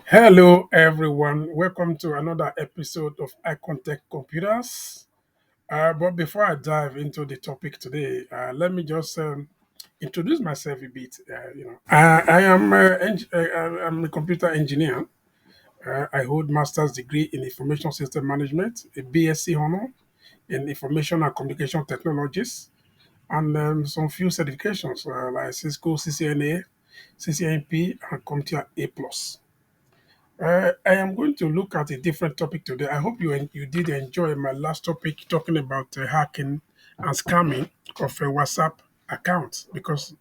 Hello, everyone. Welcome to another episode of Icon Tech Computers. But before I dive into the topic today, let me just introduce myself a bit. I am I'm a computer engineer. I hold master's degree in information system management, a BSc honor in information and communication technologies, and some few certifications like Cisco CCNA, CCNP, and CompTIA A+. I am going to look at a different topic today. I hope you did enjoy my last topic talking about hacking and scamming of a WhatsApp account because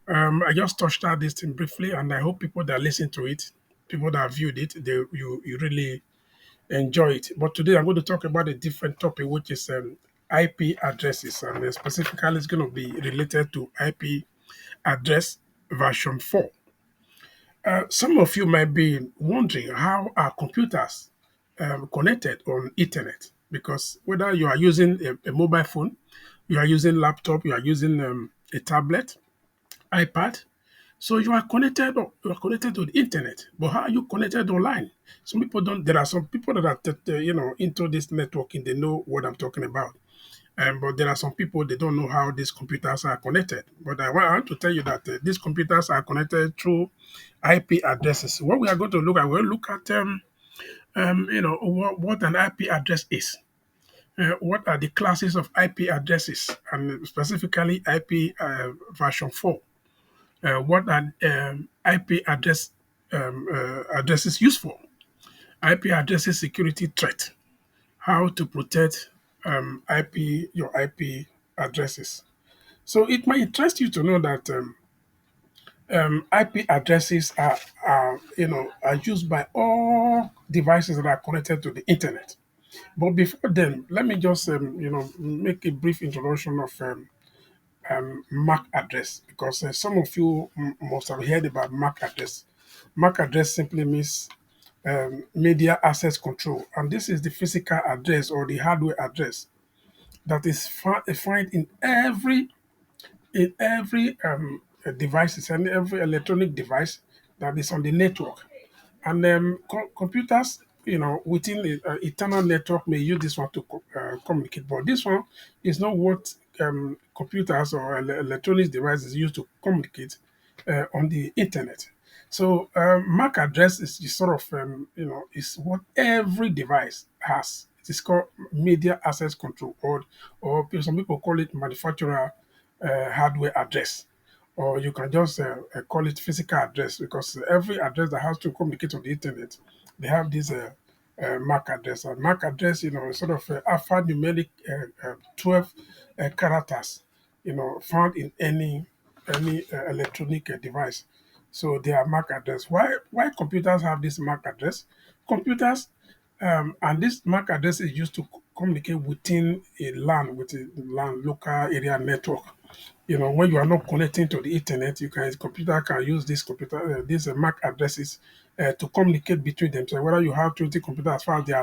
I just touched on this thing briefly, and I hope people that listen to it, people that viewed it, you really enjoy it. But today I'm going to talk about a different topic, which is IP addresses, and specifically it's going to be related to IP address version 4. Some of you might be wondering how are computers connected on internet, because whether you are using a mobile phone, you are using laptop, you are using a tablet, iPad, so you are connected to the internet. But how are you connected online? Some people don't. There are some people that are into this networking. They know what I'm talking about. But there are some people they don't know how these computers are connected. But I want to tell you that these computers are connected through IP addresses. What we are going to look at, we'll look at what an IP address is. What are the classes of IP addresses, and specifically IP version 4? What are IP addresses used for? IP addresses security threat. How to protect your IP addresses. So it might interest you to know that IP addresses are used by all devices that are connected to the internet. But before then, let me just make a brief introduction of MAC address, because some of you must have heard about MAC address. MAC address simply means media access control, and this is the physical address or the hardware address that is found in every devices and every electronic device that is on the network. And computers, within the internal network may use this one to communicate, but this one is not what computers or electronic devices use to communicate on the internet. So MAC address is the sort of is what every device has. It is called media access control, or some people call it manufacturer hardware address, or you can just call it physical address, because every address that has to communicate on the internet, they have this MAC address. And MAC address, is sort of alphanumeric 12 characters, found in any electronic device. So they are MAC address. Why computers have this MAC address? Computers and this MAC address is used to communicate within a LAN, with a LAN local area network. When you are not connecting to the internet, computer can use these MAC addresses to communicate between themselves. Whether you have 20 computers, as far as they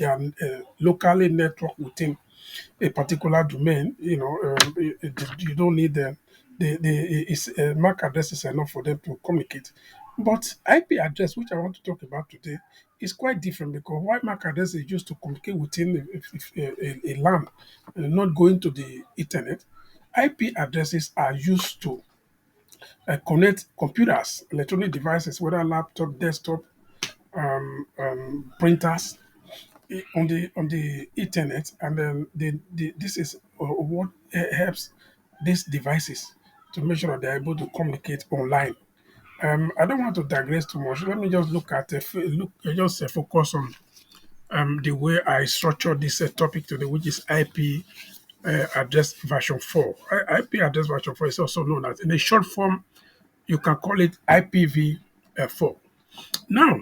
are locally networked within a particular domain, you don't need MAC address is enough for them to communicate. But IP address, which I want to talk about today, is quite different, because why MAC address is used to communicate within a LAN, not going to the internet. IP addresses are used to connect computers, electronic devices, whether laptop, desktop, printers, on the internet, and then this is what helps these devices to make sure that they're able to communicate online. I don't want to digress too much. Let me just just focus on the way I structure this topic today, which is IP address version 4. IP address version 4 is also known as, in a short form, you can call it IPv4. Now,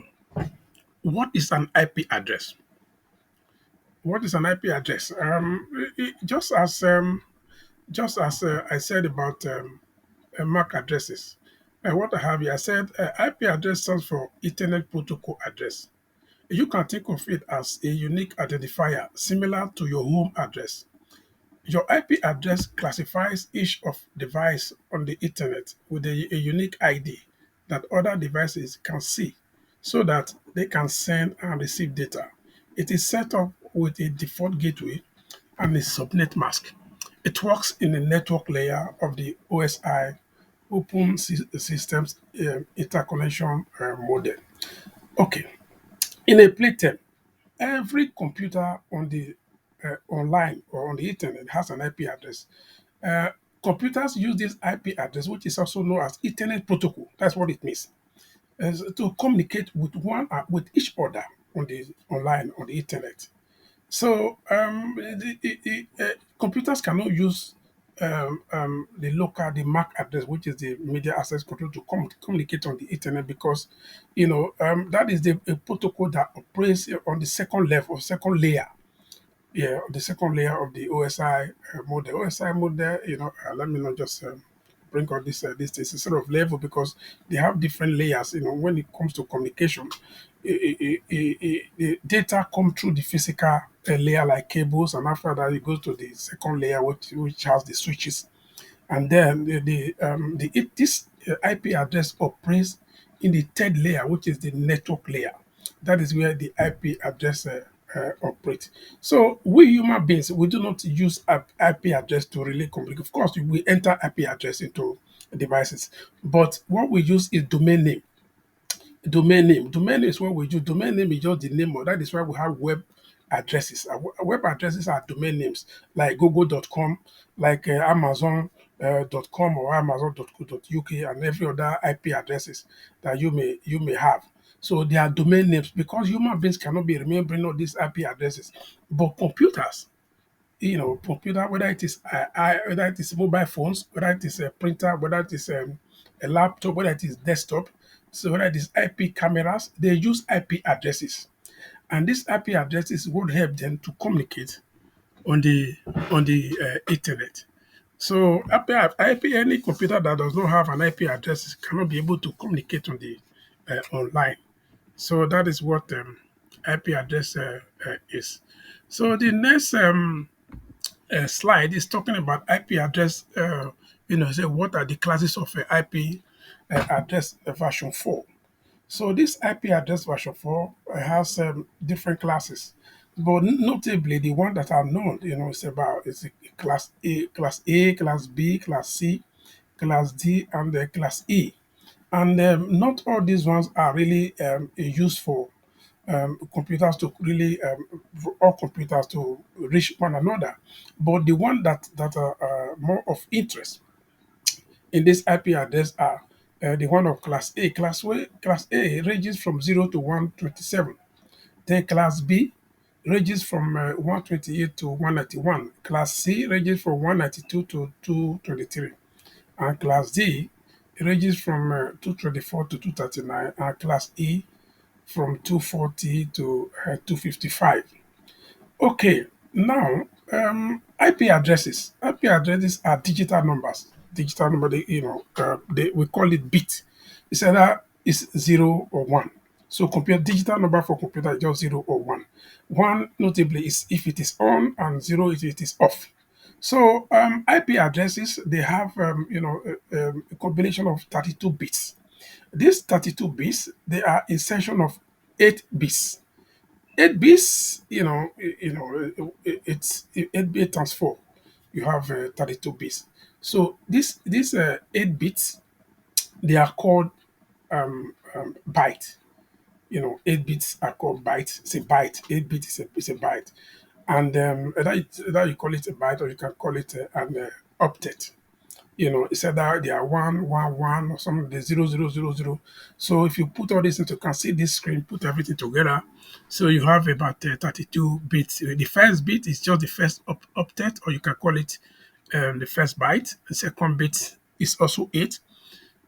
what is an IP address? What is an IP address? Just as I said about MAC addresses, what I have here, I said IP address stands for Internet Protocol Address. You can think of it as a unique identifier similar to your home address. Your IP address classifies each of device on the internet with a unique ID that other devices can see. so that they can send and receive data. It is set up with a default gateway and a subnet mask. It works in the network layer of the OSI, Open Systems Interconnection Model. Okay, in a plain term, every computer on the online or on the internet has an IP address. Uh, Computers use this IP address, which is also known as Ethernet protocol. That's what it means, is to communicate with with each other on the online on the internet. So computers cannot use the local, the MAC address, which is the media access control, to communicate on the internet because, that is the a protocol that operates on the second level, second layer, yeah, the second layer of the OSI model. OSI model, let me not just bring on this thing instead of level because they have different layers. When it comes to communication, the data come through the physical layer like cables, and after that it goes to the second layer, which has the switches, and then this IP address operates in the third layer, which is the network layer. That is where the IP address operates. So we human beings, we do not use IP address to really communicate. Of course, we enter IP address into devices, but what we use is domain name. Domain name is what we do. Domain name is just the name of that is why we have web addresses. Web addresses are domain names like google.com, like amazon.com or amazon.co.uk and every other IP addresses that you may have. So they are domain names because human beings cannot be remembering all these IP addresses. But computers, computer, whether it is mobile phones, whether it is a printer, whether it is a laptop, whether it is desktop, so whether it is IP cameras, they use IP addresses, and these IP addresses would help them to communicate on the internet. So IP, any computer that does not have an IP address cannot be able to communicate on the online. So that is what IP address is. So the next slide is talking about IP address. Say what are the classes of IP address version 4. So this IP address version 4 has different classes, but notably the one that are known, it's a class B, class C, class D, and class E. And not all these ones are really used for computers to really all computers to reach one another. But the one that are more of interest in this IP address are the one of class A. Class A ranges from 0 to 127. Then class B ranges from 128 to 191. Class C ranges from 192 to 223. And class D ranges from 224 to 239. And class E from 240 to 255. Okay, now IP addresses. IP addresses are digital numbers. Digital number, we call it bit. It's either is 0 or 1. So compare digital number for computer is just 0 or 1. 1 notably is if it is on, and 0 if it is off. So IP addresses, they have a combination of 32 bits. These 32 bits, they are insertion of 8 bits. 8 bits, it's 8 bit times 4. You have 32 bits. So these 8 bits, they are called byte. 8 bits are called byte. It's a byte. 8 bit is a byte, and either you call it a byte or you can call it an octet. It's either they are 1 1 1 or some the 0 0 0 0. So if you put all this into, you can see this screen, put everything together. So you have about 32 bits. The first bit is just the first octet, or you can call it the first byte. The second bit is also 8.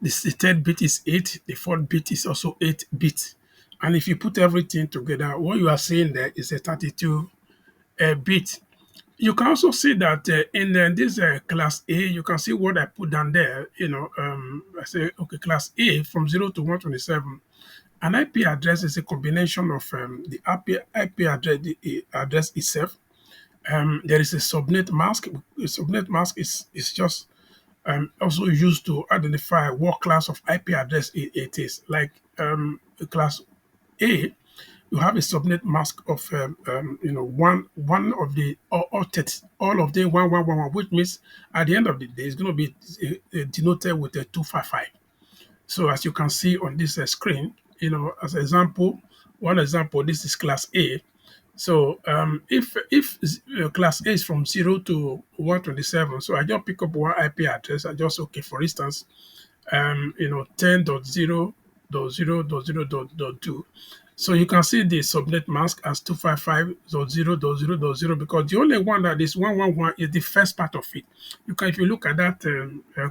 The third bit is 8. The fourth bit is also 8 bits. And if you put everything together, what you are seeing there is a 32 bit. You can also see that in this class A, you can see what I put down there. I say, okay, class A from 0 to 127. An IP address is a combination of the IP address, the address itself. There is a subnet mask. A subnet mask is just also used to identify what class of IP address it is, like class A, you have a subnet mask of one of the octets, all of them 1111, which means at the end of the day it's going to be denoted with a 255. So as you can see on this screen, as example, one example, this is class A. So if class A is from 0 to 127, so I just pick up one IP address. I just, okay, for instance, 10.0.0.0.2. So you can see the subnet mask as 255.0.0.0, because the only one that is 111 is the first part of it. If you look at that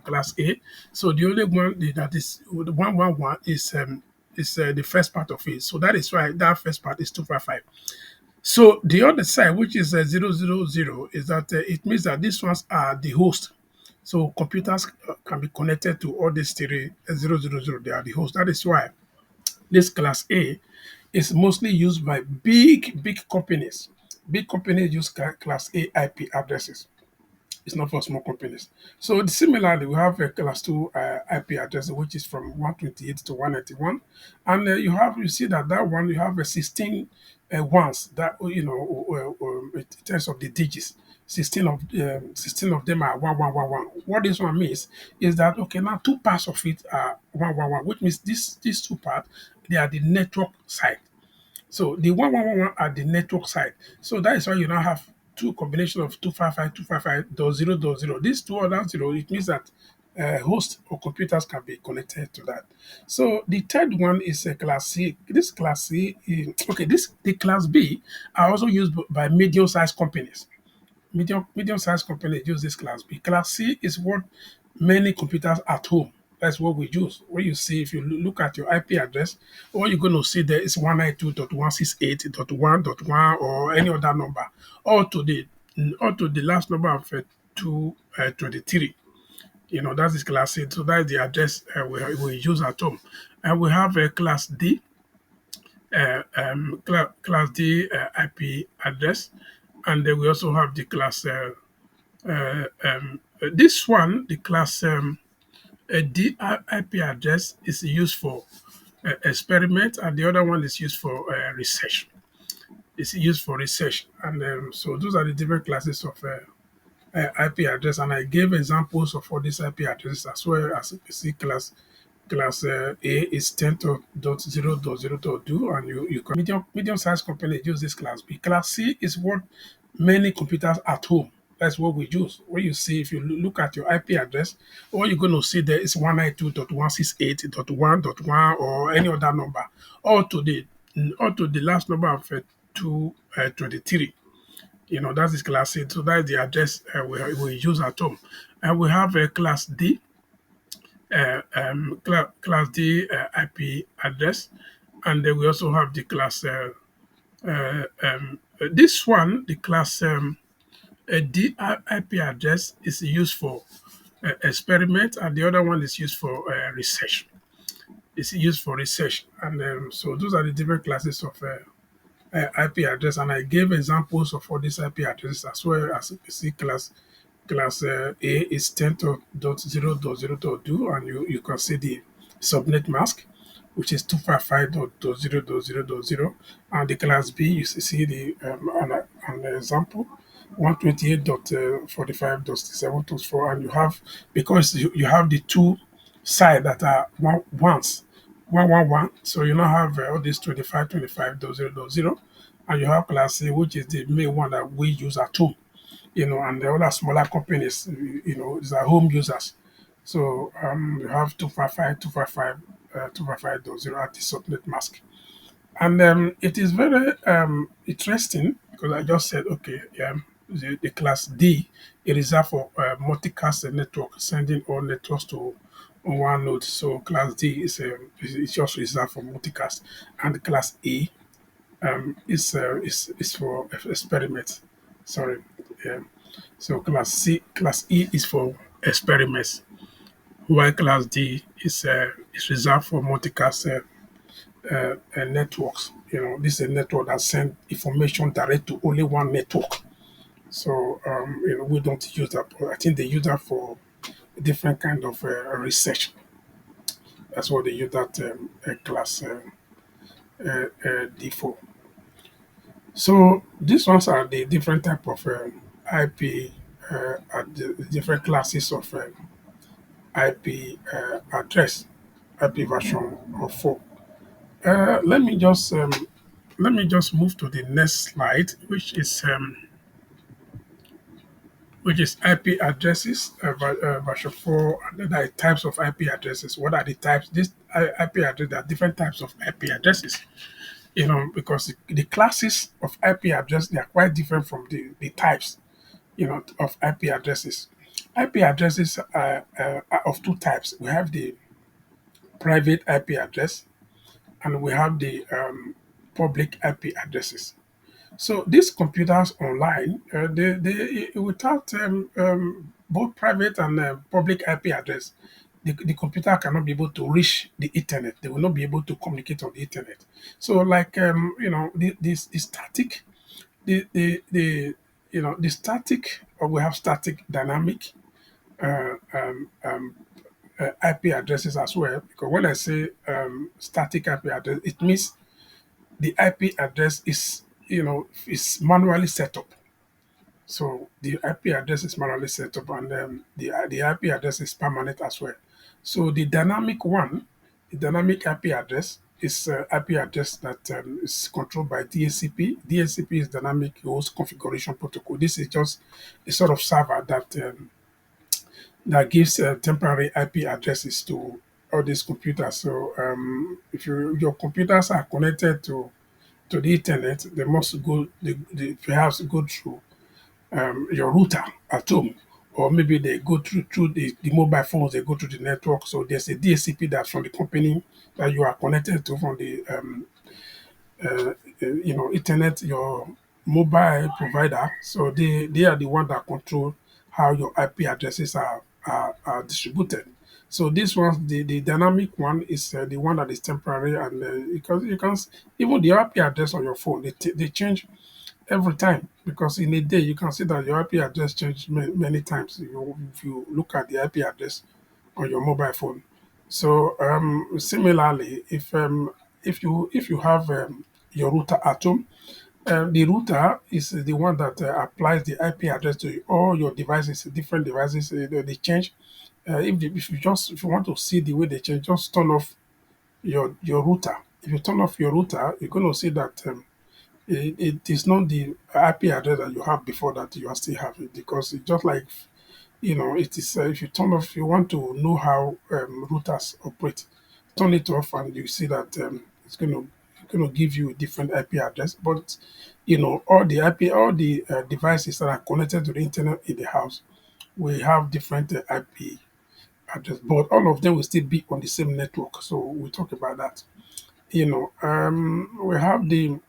class A, so the only one that is 111 is the first part of it. So that is why that first part is 255. So the other side, which is 000, is that it means that these ones are the host. So computers can be connected to all these three 000. They are the host. That is why this class A is mostly used by big companies. Big companies use class A IP addresses. It's not for small companies. So similarly, we have a class 2 IP address, which is from 128 to 191. And you see that one, you have a 16 ones that, in terms of the digits. 16 of them are 1111. What this one means is that, okay, now two parts of it are 111, which means these two parts, they are the network side. So the 1111 at the network side. So that is why you now have two combination of 255.255.0.0. These two other zero, it means that hosts or computers can be connected to that. So the third one is a class C. This class C, the class B are also used by medium-sized companies. Medium-sized companies use this class B. Class C is what many computers at home. That's what we use. When you see, if you look at your IP address, all you're going to see there is 192.168.1.1 or any other number, or to the last number of 223. That is class C. So that's the address we use at home. And we have a class D, class D IP address, and then we also have the class. This one, the class D IP address, is used for experiment, and the other one is used for research. It's used for research, and so those are the different classes of IP address. And I gave examples of all these IP addresses as well. As you can see, class A is 10.0.0.2, and you can medium-sized companies use this class B. Class C is what many computers at home. That's what we use. When you see, if you look at your IP address, all you're going to see there is 192.168.1.1 or any other number, or to the last number of 223. That is class C. So that's the address we use at home. And we have a class D, class D IP address, and then we also have the class. This one, the class D IP address, is used for experiment, and the other one is used for research. It's used for research, and so those are the different classes of IP address. And I gave examples of all these IP addresses as well. As you can see, class A is 10.0.0.2, and you can see the subnet mask, which is 255.0.0.0, and the class B, you see the an example 128.45.7.4, and you have, because you have the two side that are ones, 111, so you now have all these 25.25.0.0, and you have class C, which is the main one that we use at home, and the other smaller companies, is our home users. So you have 255.255.0 at the subnet mask. And it is very interesting, because I just said, okay, the class D, it is reserved for multicast network, sending all networks to one node. So class D is just reserved for multicast, and class E is for experiments. Sorry. Um, so class E is for experiments, while class D is reserved for multicast networks. This is a network that sends information direct to only one network. So we don't use that. But I think they use that for different kind of research. That's what they use that class D4. So these ones are the different type of IP, the different classes of IP address, IP version of 4. Let me just move to the next slide, which is IP addresses, version 4, and then there are types of IP addresses. What are the types? This IP address, there are different types of IP addresses, because the classes of IP address, they are quite different from the types, of IP addresses. IP addresses are of two types. We have the private IP address and we have the public IP addresses. So these computers online, without both private and public IP address, the computer cannot be able to reach the internet. They will not be able to communicate on the internet. So, like the static, the the static, or we have static dynamic uh, um, um, IP addresses as well. Because when I say static IP address, it means the IP address is manually set up. So the IP address is manually set up, and the IP address is permanent as well. So the dynamic IP address is IP address that is controlled by DHCP. DHCP is Dynamic Host Configuration Protocol. This is just a sort of server that gives temporary IP addresses to all these computers. So if your computers are connected to the internet, they must they perhaps go through your router at home, or maybe they go through the mobile phones, they go through the network. So there's a DHCP that's from the company that you are connected to from the internet, your mobile provider. So they are the one that control how your IP addresses are distributed. So this one, the dynamic one, is the one that is temporary, and because you can even the IP address on your phone, they change every time, because in a day you can see that your IP address changes many times if you look at the IP address on your mobile phone. So similarly, if you have your router at home, the router is the one that applies the IP address to all your devices, different devices. They change. If you want to see the way they change, just turn off your router. If you turn off your router, you're going to see that it is not the IP address that you have before that you are still having, because it's just like it is. If you turn off, you want to know how routers operate. Turn it off, and you see that it's going to give you a different IP address. But all the devices that are connected to the internet in the house, we have different IP address, but all of them will still be on the same network. So we'll talk about that. We have the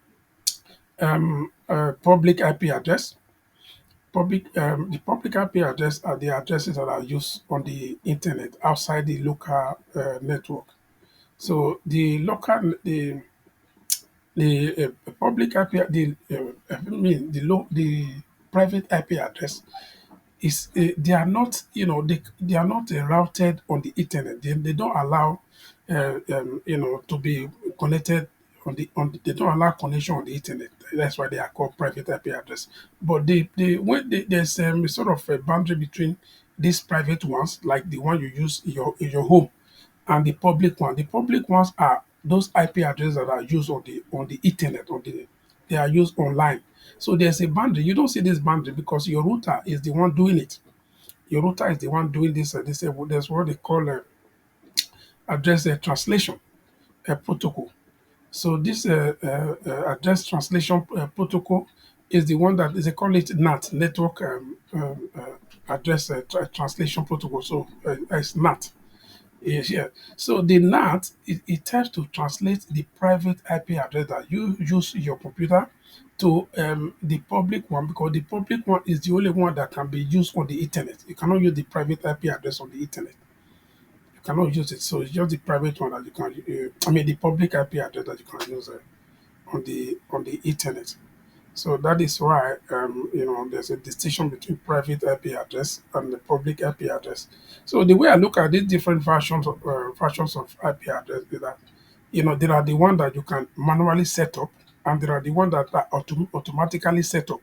public IP address. The public IP address are the addresses that are used on the internet outside the local network. So the public IP, the private IP address is they are not they are not routed on the internet. They don't allow to be connected they don't allow connection on the internet. That's why they are called private IP address. But there's sort of a boundary between these private ones, like the one you use in your home, and the public one. The public ones are those IP addresses that are used on the internet, they are used online. So there's a boundary. You don't see this boundary because your router is the one doing it. Your router is the one doing this. There's what they call address translation protocol. So this address translation protocol is the one that they call it NAT, network address translation protocol. So it's NAT. Yes, yeah. So the NAT, it helps to translate the private IP address that you use in your computer to the public one, because the public one is the only one that can be used on the internet. You cannot use the private IP address on the internet. You cannot use it. So it's just the private one that you can. The public IP address that you can use on the internet. So that is why there's a distinction between private IP address and the public IP address. So the way I look at these different versions of IP address is that There are the one that you can manually set up, and there are the one that are automatically set up.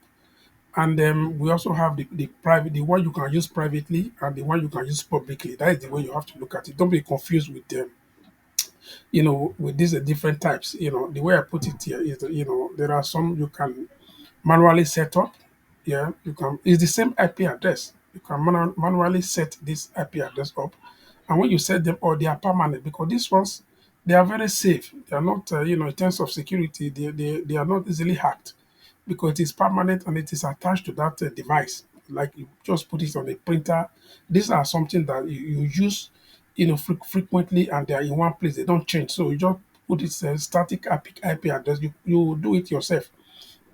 And we also have the private, the one you can use privately, and the one you can use publicly. That is the way you have to look at it. Don't be confused with them. With these different types. The way I put it here is that, there are some you can manually set up. Yeah, you can. It's the same IP address. You can manually set this IP address up, and when you set them up, they are permanent because these ones they are very safe. They are not, in terms of security, they are not easily hacked because it is permanent and it is attached to that device. Like you just put it on a printer. These are something that you use, frequently, and they are in one place. They don't change. So you just put it static IP address. You do it yourself.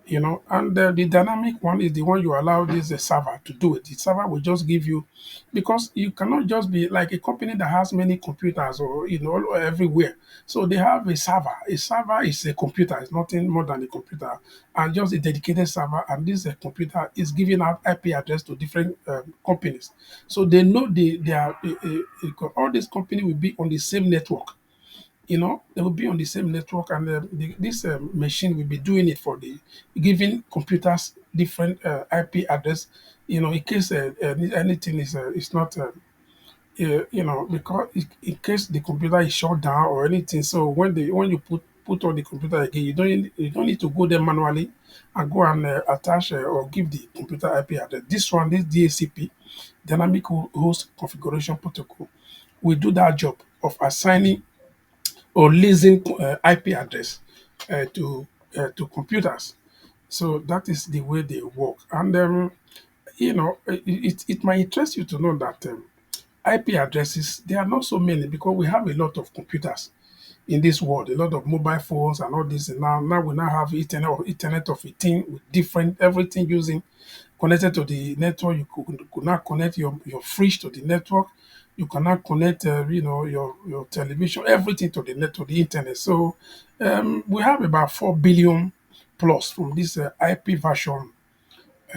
And the dynamic one is the one you allow this server to do it. The server will just give you, because you cannot just be like a company that has many computers or all everywhere. So they have a server. A server is a computer. It's nothing more than a computer, and just a dedicated server. And this computer is giving out IP address to different companies. So they know they are all these companies will be on the same network. They will be on the same network, and this machine will be doing it for the giving computers different IP address. In case anything is not, because in case the computer is shut down or anything. So when you put on the computer again, you don't need to go there manually and go and attach or give the computer IP address. This DHCP, dynamic host configuration protocol, will do that job of assigning or leasing IP address to computers. So that is the way they work. And it might interest you to know that IP addresses, they are not so many because we have a lot of computers in this world, a lot of mobile phones and all this. And now we now have Internet of a thing with different everything using connected to the network. You could now connect your fridge to the network. You can now connect, your television, everything to the net, to the internet. So we have about 4 billion plus from this IP version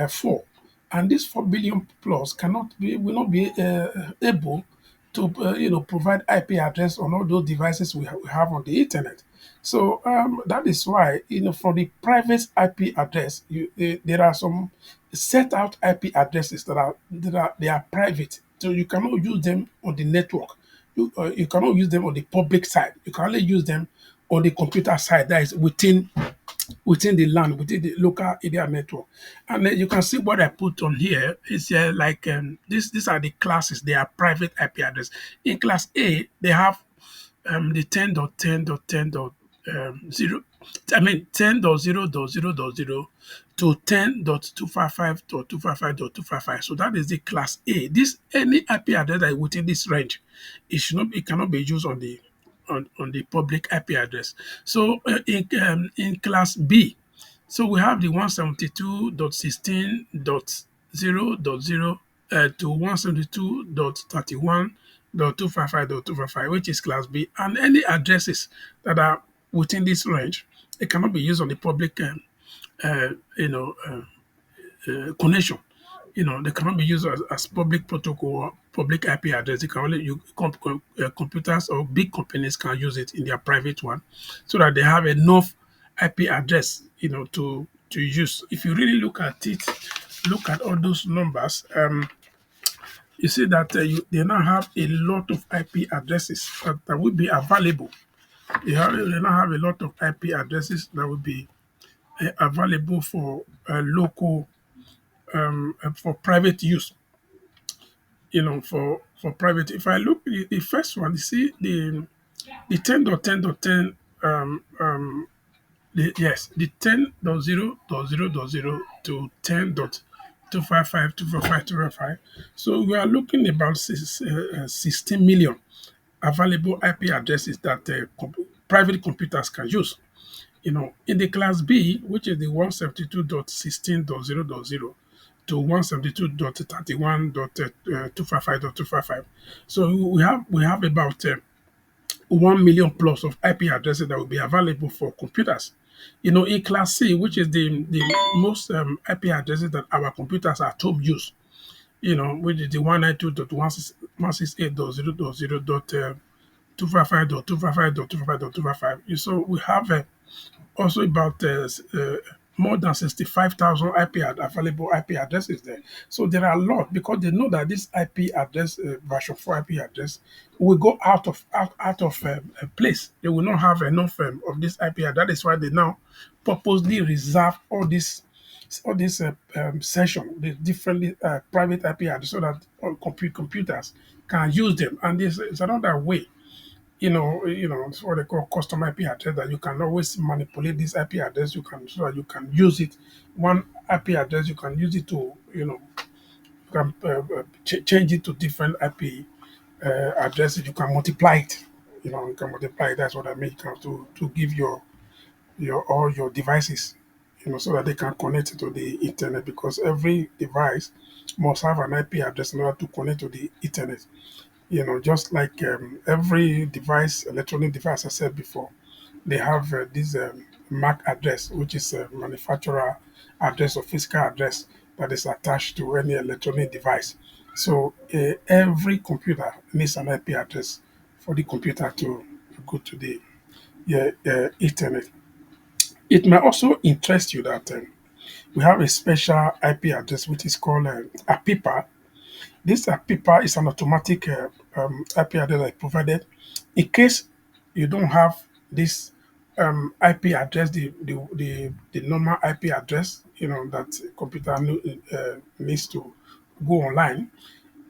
4. And this 4 billion plus will not be able to provide IP address on all those devices we have on the internet. So that is why, for the private IP address, there are some set out IP addresses they are private, so you cannot use them on the network. You cannot use them on the public side. You can only use them on the computer side, that is within the LAN, within the local area network. And you can see what I put on here is like these are the classes. They are private IP address. In class A, they have the 10.10.10.0, I mean 10.0.0.0 to 10.255.255.255. So that is the class A. This any IP address that is within this range, it cannot be used on the public IP address. So in class B, so we have the 172.16.0.0 to 172.31.255.255, which is class B, and any addresses that are within this range, it cannot be used on the public, uh, you know, uh, connection. They cannot be used as public protocol or public IP address. They can only computers or big companies can use it in their private one, so that they have enough IP address, to use. If you really look at it, look at all those numbers, you see that they now have a lot of IP addresses that will be available. They now have a lot of IP addresses that will be available for local, for private use, for private. If I look the first one, you see the 10.10.10, the 10.0.0.0 to 10.255.255.255. So we are looking about 16 million available IP addresses that private computers can use. In the class B, which is the 172.16.0.0 to 172.31.255.255. So we have about 1 million plus of IP addresses that will be available for computers. In class C, which is the most IP addresses that our computers at home use, which is the 192.168.0.0.255. 255.255.255.255. So we have also about more than 65,000 available IP addresses there. So there are a lot because they know that this IP address, version 4 IP address, will go out of place. They will not have enough of this IP address. That is why they now purposely reserve all this session, the different private IP address, so that computers can use them. And this is another way, it's what they call custom IP address, that you can always manipulate this IP address. You can so that you can use it. One IP address, you can use it to, you can change it to different IP addresses. You can multiply it. You can multiply it. That's what I mean. You can to give your all your devices, so that they can connect to the internet, because every device must have an IP address in order to connect to the internet. Just like every device, electronic device, I said before, they have this MAC address, which is a manufacturer address or physical address that is attached to any electronic device. So every computer needs an IP address for the computer to go to the internet. It may also interest you that we have a special IP address which is called APIPA. This paper is an automatic IP address that is provided in case you don't have this IP address, the normal IP address, that computer needs to go online.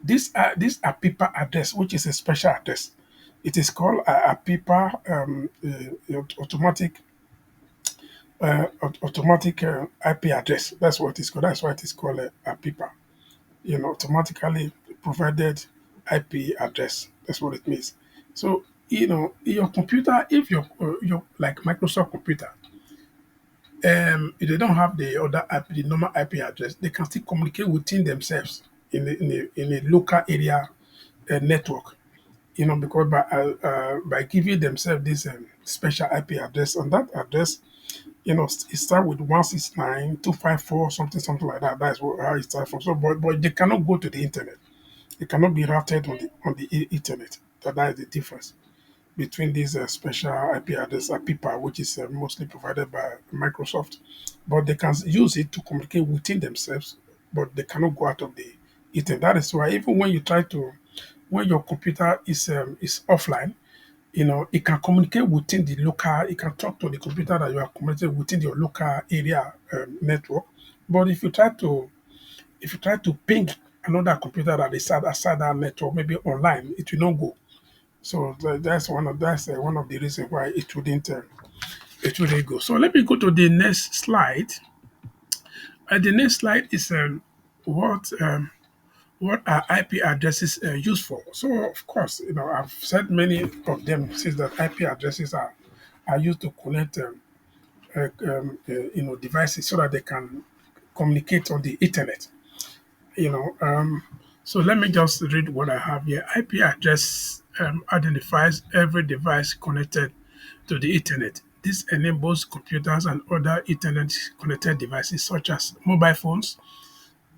This APIPA address, which is a special address, it is called APIPA automatic IP address. That's what it's called. That's why it is called APIPA. Automatically provided IP address. That's what it means. So, your computer, if your like Microsoft computer, if they don't have the normal IP address, they can still communicate within themselves in a local area network. Because by giving themselves this special IP address, on that address, it start with 169.254, something like that. That's how it starts from. So, but they cannot go to the internet. It cannot be routed on the internet. That is the difference between these special IP address, PIPA, which is mostly provided by Microsoft. But they can use it to communicate within themselves, but they cannot go out of the internet. That is why even when your computer is offline, it can communicate within the local. It can talk to the computer that you are communicating within your local area network. But if you try to ping another computer that is outside that network, maybe online, it will not go. So that's one of the reasons why it wouldn't go. So let me go to the next slide. The next slide is what are IP addresses used for. So of course, I've said many of them since that IP addresses are used to connect devices so that they can communicate on the internet. you know. So let me just read what I have here. IP address identifies every device connected to the internet. This enables computers and other internet connected devices such as mobile phones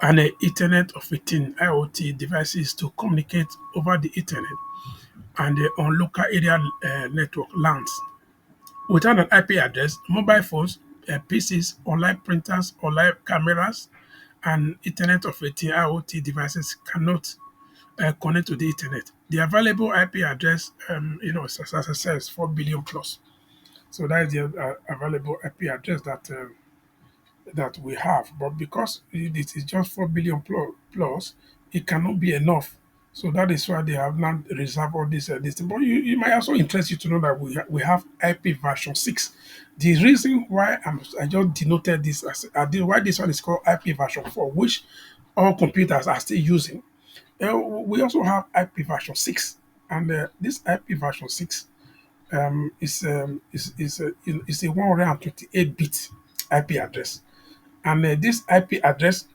and the Internet of Things IoT devices to communicate over the internet and on local area network LANs. Without an IP address, mobile phones, PCs, online printers, online cameras, and Internet of Things IoT devices cannot connect to the internet. The available IP address, as I said, is 4 billion plus. So that is the available IP address that we have. But because it is just 4 billion plus, it cannot be enough. So that is why they have now reserved all this. But it might also interest you to know that we have IP version 6. The reason why I just denoted this why this one is called IP version 4, which all computers are still using. We also have IP version 6, and this IP version 6 is a 128-bit IP address, and this IP address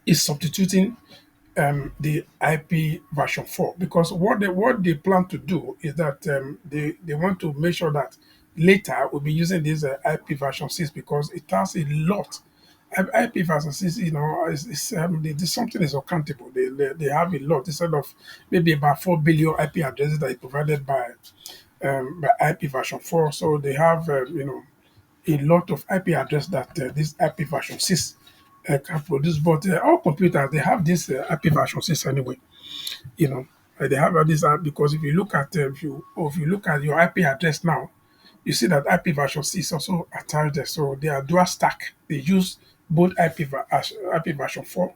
is substituting the IP version 4, because what they plan to do is that they want to make sure that later we'll be using this IP version 6 because it has IPv6 is, something is accountable. They have a lot instead of maybe about 4 billion IP addresses that is provided by IP version 4. So they have, a lot of IP address that this IP version 6 can produce. But all computers, they have this IP version 6 anyway. You know, they have all this because if you look at if you look at your IP address now, you see that IP version 6 also attached there. So they are dual stack. They use both IP version 4,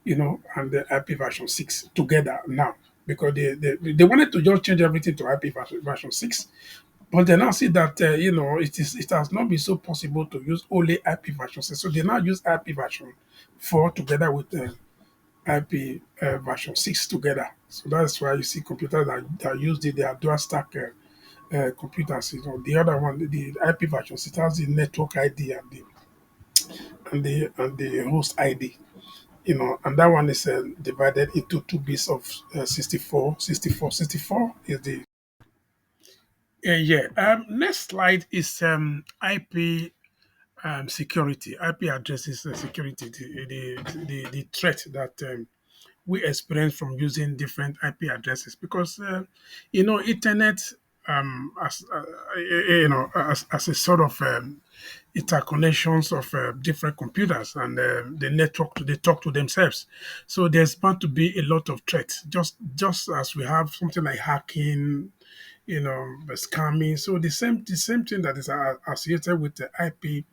and the IP version 6 together now because they wanted to just change everything to IP version 6, but they now see that it has not been so possible to use only IP version 6. So they now use IP version 4 together with IP version 6 together. So that's why you see computers that use they are dual stack computers. The other one, the IP version 6 has the network ID and the host ID. And that one is divided into two bits of 64, 64, 64 is the yeah. Next slide is IP security. IP addresses security. The threat that we experience from using different IP addresses because internet as a sort of interconnections of different computers and they talk to themselves. So there's bound to be a lot of threats, just as we have something like hacking, scamming. So the same thing that is associated with the IP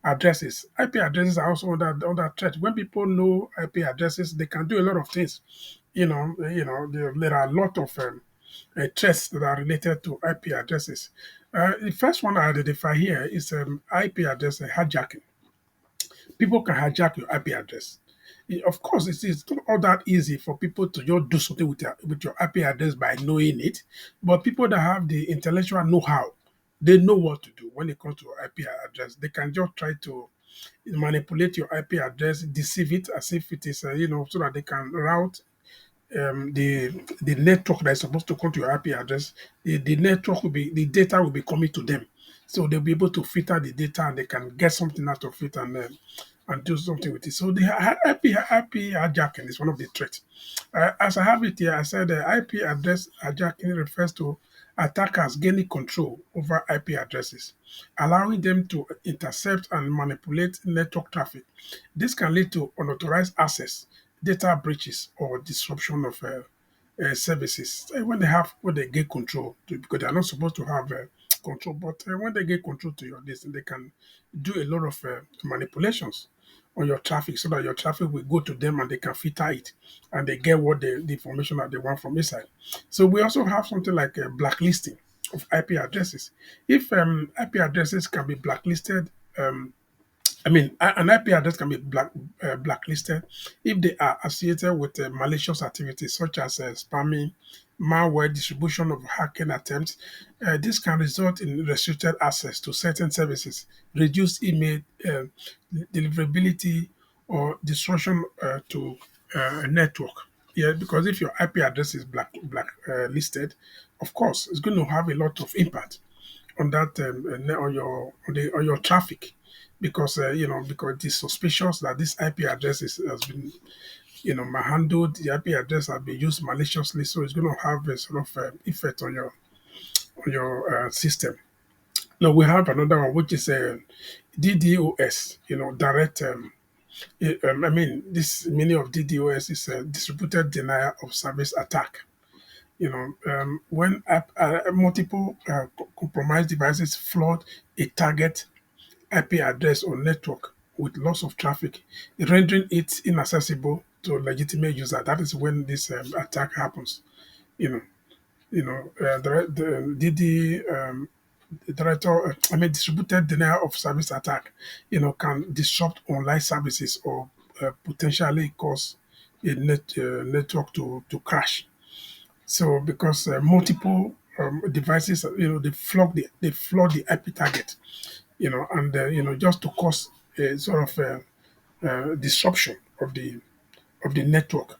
addresses. IP addresses are also under threat. When people know IP addresses, they can do a lot of things. There are a lot of threats that are related to IP addresses. The first one I identify here is IP address hijacking. People can hijack your IP address. Of course, it's not all that easy for people to just do something with your IP address by knowing it. But people that have the intellectual know-how, they know what to do when it comes to IP address. They can just try to manipulate your IP address, deceive it as if it is, so that they can route the network that is supposed to come to your IP address. The data will be coming to them, so they'll be able to filter the data and they can get something out of it and do something with it. So the IP hijacking is one of the threats. As I have it here, I said IP address hijacking refers to attackers gaining control over IP addresses, allowing them to intercept and manipulate network traffic. This can lead to unauthorized access, data breaches, or disruption of services. When they get control, because they are not supposed to have control, but when they get control to your this, they can do a lot of manipulations on your traffic so that your traffic will go to them and they can filter it and they get the information that they want from inside. So we also have something like a blacklisting of IP addresses. If IP addresses can be blacklisted, an IP address can be blacklisted if they are associated with malicious activities such as spamming, malware, distribution of hacking attempts. This can result in restricted access to certain services, reduced email deliverability, or disruption to a network. Yeah, because if your IP address is black listed, of course, it's going to have a lot of impact on that on your traffic because it is suspicious that this IP address has been manhandled. The IP address has been used maliciously, so it's going to have a sort of effect on your system. Now we have another one which is DDoS. Direct. This meaning of DDoS is a distributed denial of service attack. When multiple compromised devices flood a target IP address or network with loss of traffic, rendering it inaccessible to legitimate user. That is when this attack happens. You know, the DD director, distributed denial of service attack, can disrupt online services or potentially cause a network to crash. So because multiple devices, they flood the IP target, and just to cause a sort of disruption of the network.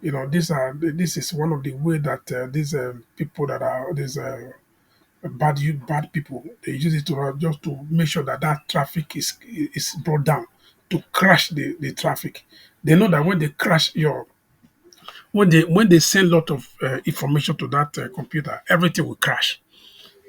This is one of the way that these people that are these bad people, they use it to just to make sure that traffic is brought down to crash the traffic. They know that when they crash your when they send a lot of information to that computer, everything will crash.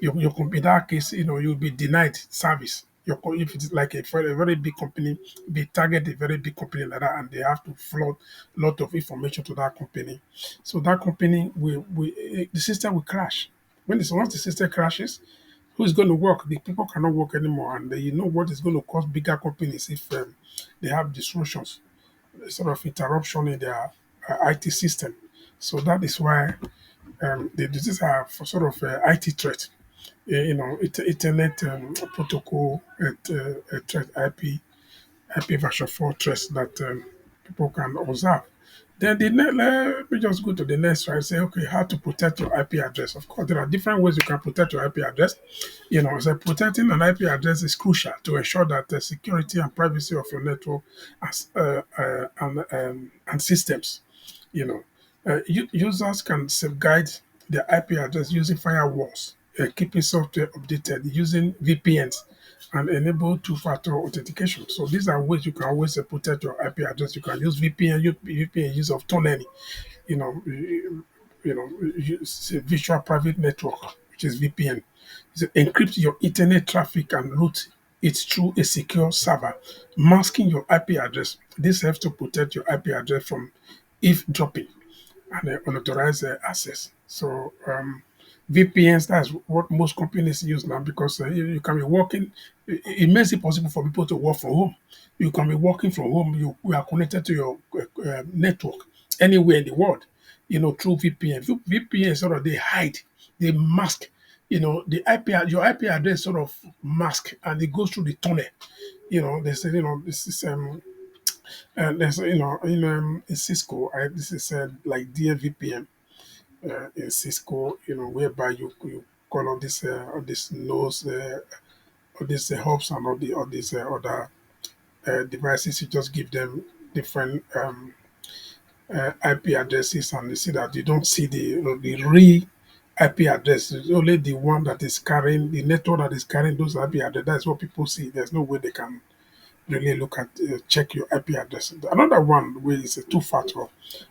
Your computer case, you'll be denied service. If it's like a very big company, they target a very big company like that, and they have to flood a lot of information to that company. So that company the system will crash. Once the system crashes, who is going to work? The people cannot work anymore, and you know what is going to cause bigger companies if they have disruptions, sort of interruption in their IT system. So that is why this is a sort of IT threat, internet protocol threat, IP version 4 threats that people can observe. Then let me just go to the next slide. Say, okay, how to protect your IP address. Of course, there are different ways you can protect your IP address. So protecting an IP address is crucial to ensure that the security and privacy of your network and systems. Users can safeguard their IP address using firewalls, keeping software updated, using VPNs, and enable two-factor authentication. So these are ways you can always protect your IP address. You can use VPN, VPN use of tunneling, use a virtual private network, which is VPN. So encrypt your internet traffic and route it through a secure server, masking your IP address. This helps to protect your IP address from eavesdropping and unauthorized access. So VPNs, that's what most companies use now because you can be working. It makes it possible for people to work from home. You can be working from home. You are connected to your network anywhere in the world, through VPN. VPN sort of they hide, they mask, the your IP address sort of mask and it goes through the tunnel. They say, this is and there's in Cisco, this is like DVPN in Cisco, whereby you call all these nodes, all these hubs and all these other devices. You just give them different IP addresses, and you see that you don't see the real IP address. It's only the one that is carrying the network that is carrying those IP addresses. That's what people see. There's no way they can really look at check your IP address. Another one way is a two-factor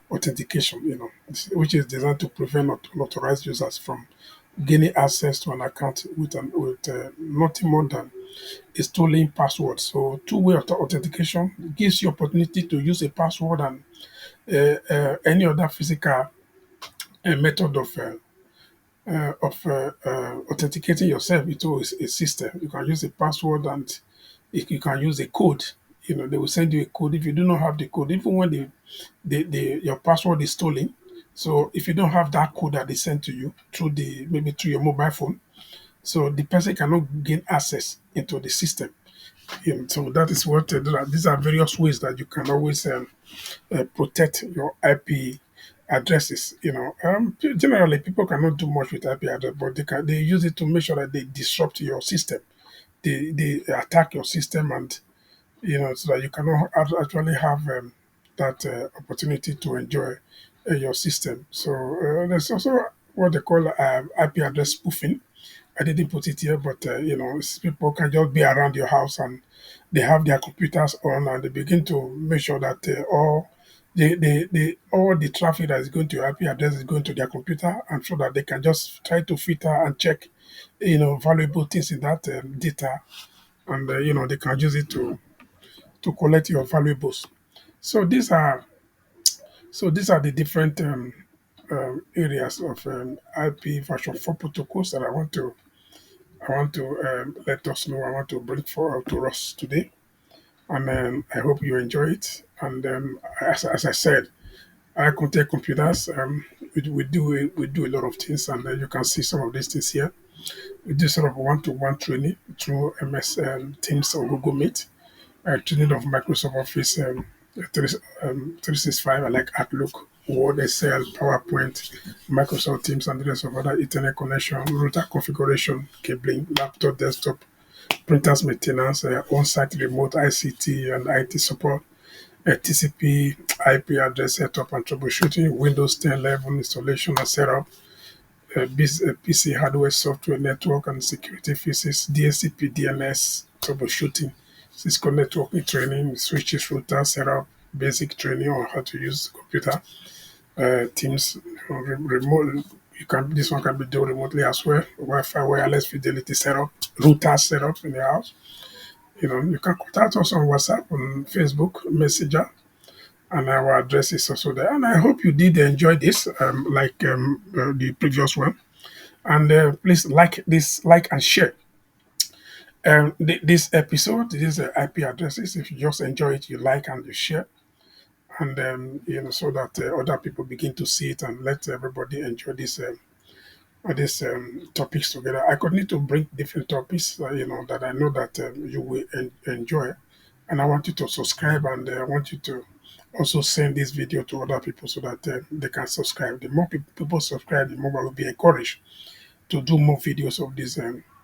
authentication, which is designed to prevent unauthorized users from gaining access to an account with nothing more than a stolen password. So two-way authentication gives you opportunity to use a password and any other physical method of authenticating yourself into a system. You can use a password and you can use a code. They will send you a code. If you do not have the code, even when your password is stolen, so if you don't have that code that they send to you maybe through your mobile phone, so the person cannot gain access into the system. So that is what these are various ways that you can always protect your IP addresses. Generally people cannot do much with IP address, but they use it to make sure that they disrupt your system. They attack your system, and so that you cannot actually have that opportunity to enjoy your system. So there's also what they call IP address spoofing. I didn't put it here, but people can just be around your house and they have their computers on and they begin to make sure that all the traffic that is going to your IP address is going to their computer, and so that they can just try to filter and check, valuable things in that data, and they can use it to collect your valuables. So these are the different areas of IP version 4 protocols that I want to let us know. I want to bring forward to us today, and I hope you enjoy it. And as I said, I contact computers. We do a lot of things, and you can see some of these things here. We do sort of one-to-one training through MS Teams or Google Meet, training of Microsoft Office 365, like Outlook, Word, Excel, PowerPoint, Microsoft Teams, and the rest of other Ethernet connection, router configuration, cabling, laptop, desktop, printers maintenance, on-site remote ICT and IT support, TCP, IP address setup and troubleshooting, Windows 10 11 installation and setup, PC hardware, software, network and security fixes, DHCP, DNS troubleshooting, Cisco networking training, switches, router setup, basic training on how to use the computer, Teams, remote. You can this one can be done remotely as well. Wi-Fi, wireless fidelity setup, router setup in the house. You can contact us on WhatsApp, on Facebook Messenger, and our address is also there. And I hope you did enjoy this, like the previous one. And please like and share this episode. This IP addresses. If you just enjoy it, you like and you share, and so that other people begin to see it and let everybody enjoy these topics together. I could need to bring different topics, that I know that you will enjoy, and I want you to subscribe, and I want you to also send this video to other people so that they can subscribe. The more people subscribe, the more I will be encouraged to do more videos of this.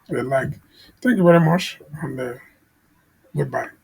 Like, thank you very much, and goodbye.